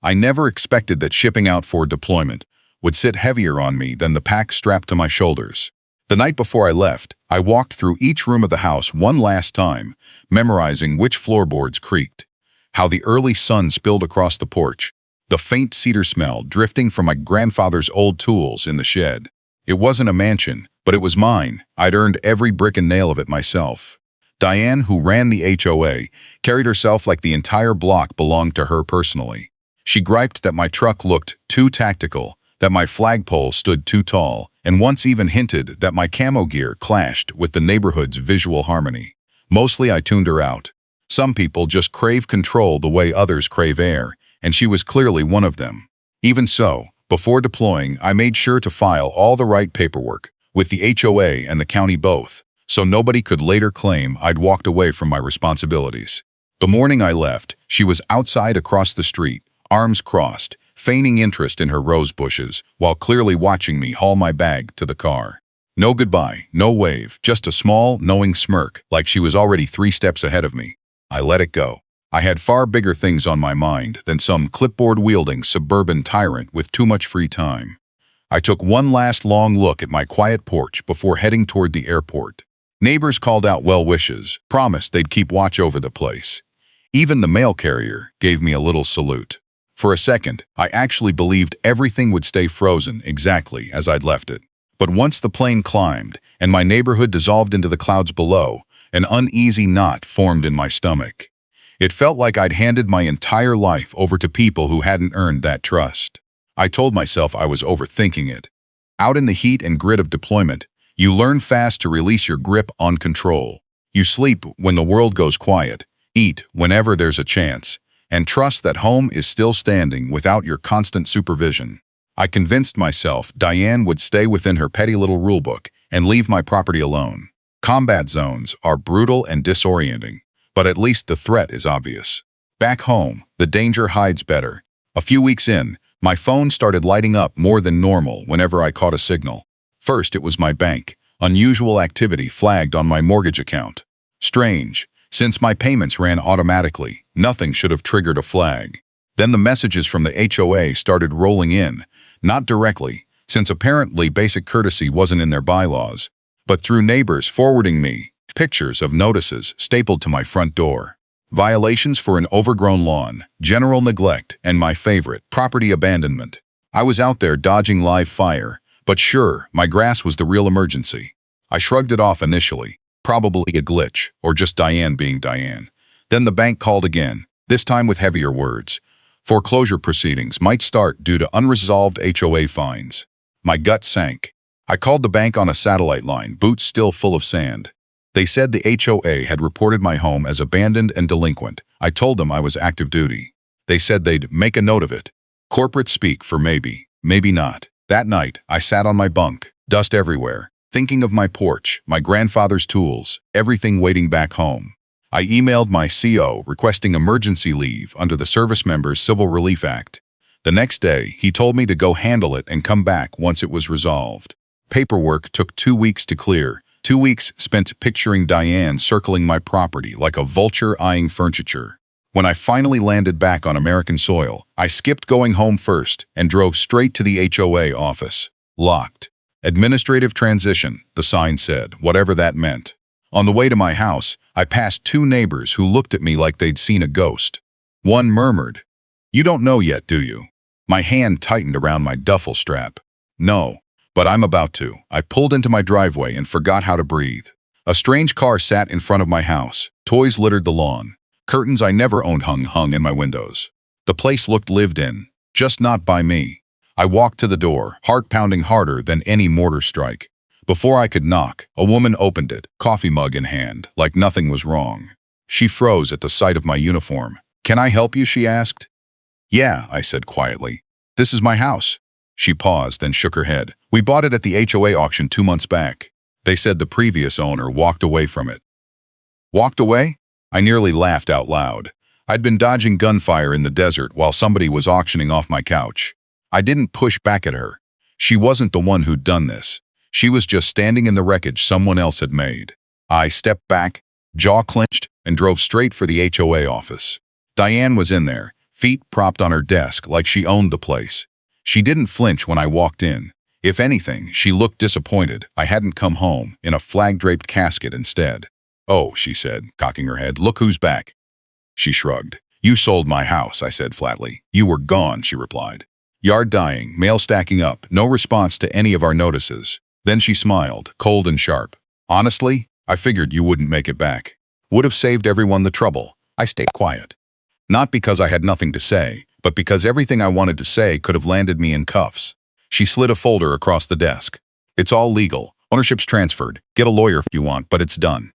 I never expected that shipping out for deployment would sit heavier on me than the pack strapped to my shoulders. The night before I left, I walked through each room of the house one last time, memorizing which floorboards creaked, how the early sun spilled across the porch, the faint cedar smell drifting from my grandfather's old tools in the shed. It wasn't a mansion, but it was mine. I'd earned every brick and nail of it myself. Diane, who ran the HOA, carried herself like the entire block belonged to her personally. She griped that my truck looked too tactical, that my flagpole stood too tall, and once even hinted that my camo gear clashed with the neighborhood's visual harmony. Mostly I tuned her out. Some people just crave control the way others crave air, and she was clearly one of them. Even so, before deploying, I made sure to file all the right paperwork, with the HOA and the county both, so nobody could later claim I'd walked away from my responsibilities. The morning I left, she was outside across the street, arms crossed, feigning interest in her rose bushes, while clearly watching me haul my bag to the car. No goodbye, no wave, just a small, knowing smirk, like she was already 3 steps ahead of me. I let it go. I had far bigger things on my mind than some clipboard-wielding suburban tyrant with too much free time. I took one last long look at my quiet porch before heading toward the airport. Neighbors called out well wishes, promised they'd keep watch over the place. Even the mail carrier gave me a little salute. For a second, I actually believed everything would stay frozen exactly as I'd left it. But once the plane climbed and my neighborhood dissolved into the clouds below, an uneasy knot formed in my stomach. It felt like I'd handed my entire life over to people who hadn't earned that trust. I told myself I was overthinking it. Out in the heat and grit of deployment, you learn fast to release your grip on control. You sleep when the world goes quiet, eat whenever there's a chance, and trust that home is still standing without your constant supervision. I convinced myself Diane would stay within her petty little rulebook and leave my property alone. Combat zones are brutal and disorienting, but at least the threat is obvious. Back home, the danger hides better. A few weeks in, my phone started lighting up more than normal whenever I caught a signal. First, it was my bank. Unusual activity flagged on my mortgage account. Strange. Since my payments ran automatically, nothing should have triggered a flag. Then the messages from the HOA started rolling in, not directly, since apparently basic courtesy wasn't in their bylaws, but through neighbors forwarding me pictures of notices stapled to my front door. Violations for an overgrown lawn, general neglect, and my favorite, property abandonment. I was out there dodging live fire, but sure, my grass was the real emergency. I shrugged it off initially. Probably a glitch, or just Diane being Diane. Then the bank called again, this time with heavier words. Foreclosure proceedings might start due to unresolved HOA fines. My gut sank. I called the bank on a satellite line, boots still full of sand. They said the HOA had reported my home as abandoned and delinquent. I told them I was active duty. They said they'd make a note of it. Corporate speak for maybe, maybe not. That night, I sat on my bunk, dust everywhere, thinking of my porch, my grandfather's tools, everything waiting back home. I emailed my CO requesting emergency leave under the Service Members Civil Relief Act. The next day, he told me to go handle it and come back once it was resolved. Paperwork took 2 weeks to clear. 2 weeks spent picturing Diane circling my property like a vulture eyeing furniture. When I finally landed back on American soil, I skipped going home first and drove straight to the HOA office. Locked. Administrative transition, the sign said, whatever that meant. On the way to my house, I passed 2 neighbors who looked at me like they'd seen a ghost. One murmured, "You don't know yet, do you?" My hand tightened around my duffel strap. No, but I'm about to. I pulled into my driveway and forgot how to breathe. A strange car sat in front of my house. Toys littered the lawn. Curtains I never owned hung in my windows. The place looked lived in, just not by me. I walked to the door, heart pounding harder than any mortar strike. Before I could knock, a woman opened it, coffee mug in hand, like nothing was wrong. She froze at the sight of my uniform. "Can I help you?" she asked. "Yeah," I said quietly. "This is my house." She paused, then shook her head. "We bought it at the HOA auction 2 months back. They said the previous owner walked away from it." Walked away? I nearly laughed out loud. I'd been dodging gunfire in the desert while somebody was auctioning off my couch. I didn't push back at her. She wasn't the one who'd done this. She was just standing in the wreckage someone else had made. I stepped back, jaw clenched, and drove straight for the HOA office. Diane was in there, feet propped on her desk like she owned the place. She didn't flinch when I walked in. If anything, she looked disappointed I hadn't come home in a flag-draped casket instead. "Oh," she said, cocking her head, "look who's back." She shrugged. "You sold my house," I said flatly. "You were gone," she replied. Yard dying, mail stacking up, no response to any of our notices. Then she smiled, cold and sharp. "Honestly, I figured you wouldn't make it back. Would have saved everyone the trouble." I stayed quiet. Not because I had nothing to say, but because everything I wanted to say could have landed me in cuffs. She slid a folder across the desk. "It's all legal. Ownership's transferred. Get a lawyer if you want, but it's done."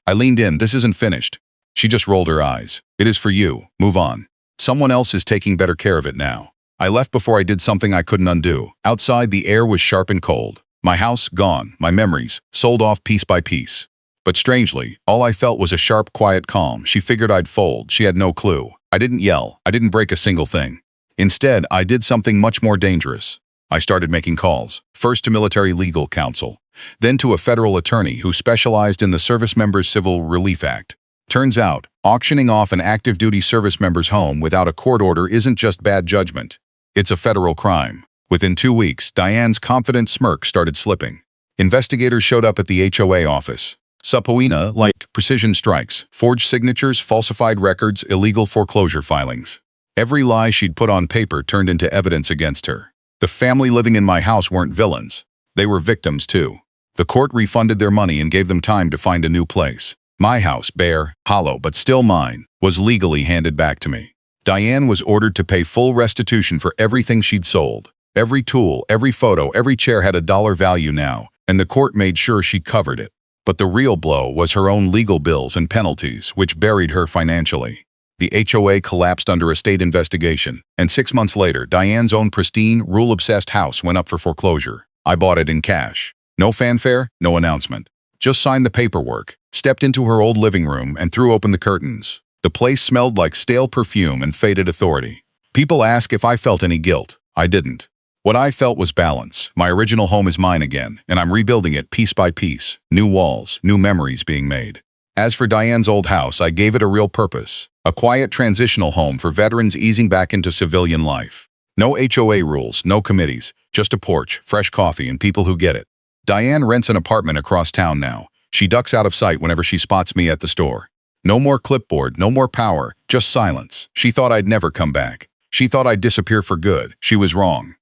I leaned in. "This isn't finished." She just rolled her eyes. "It is for you. Move on. Someone else is taking better care of it now." I left before I did something I couldn't undo. Outside, the air was sharp and cold. My house, gone. My memories, sold off piece by piece. But strangely, all I felt was a sharp, quiet calm. She figured I'd fold. She had no clue. I didn't yell. I didn't break a single thing. Instead, I did something much more dangerous. I started making calls, first to military legal counsel, then to a federal attorney who specialized in the Service Members Civil Relief Act. Turns out, auctioning off an active duty service member's home without a court order isn't just bad judgment. It's a federal crime. Within 2 weeks, Diane's confident smirk started slipping. Investigators showed up at the HOA office. Subpoena like precision strikes, forged signatures, falsified records, illegal foreclosure filings. Every lie she'd put on paper turned into evidence against her. The family living in my house weren't villains. They were victims, too. The court refunded their money and gave them time to find a new place. My house, bare, hollow, but still mine, was legally handed back to me. Diane was ordered to pay full restitution for everything she'd sold. Every tool, every photo, every chair had a dollar value now, and the court made sure she covered it. But the real blow was her own legal bills and penalties, which buried her financially. The HOA collapsed under a state investigation, and 6 months later, Diane's own pristine, rule-obsessed house went up for foreclosure. I bought it in cash. No fanfare, no announcement. Just signed the paperwork, stepped into her old living room, and threw open the curtains. The place smelled like stale perfume and faded authority. People ask if I felt any guilt. I didn't. What I felt was balance. My original home is mine again, and I'm rebuilding it piece by piece. New walls, new memories being made. As for Diane's old house, I gave it a real purpose. A quiet transitional home for veterans easing back into civilian life. No HOA rules, no committees, just a porch, fresh coffee, and people who get it. Diane rents an apartment across town now. She ducks out of sight whenever she spots me at the store. No more clipboard, no more power, just silence. She thought I'd never come back. She thought I'd disappear for good. She was wrong.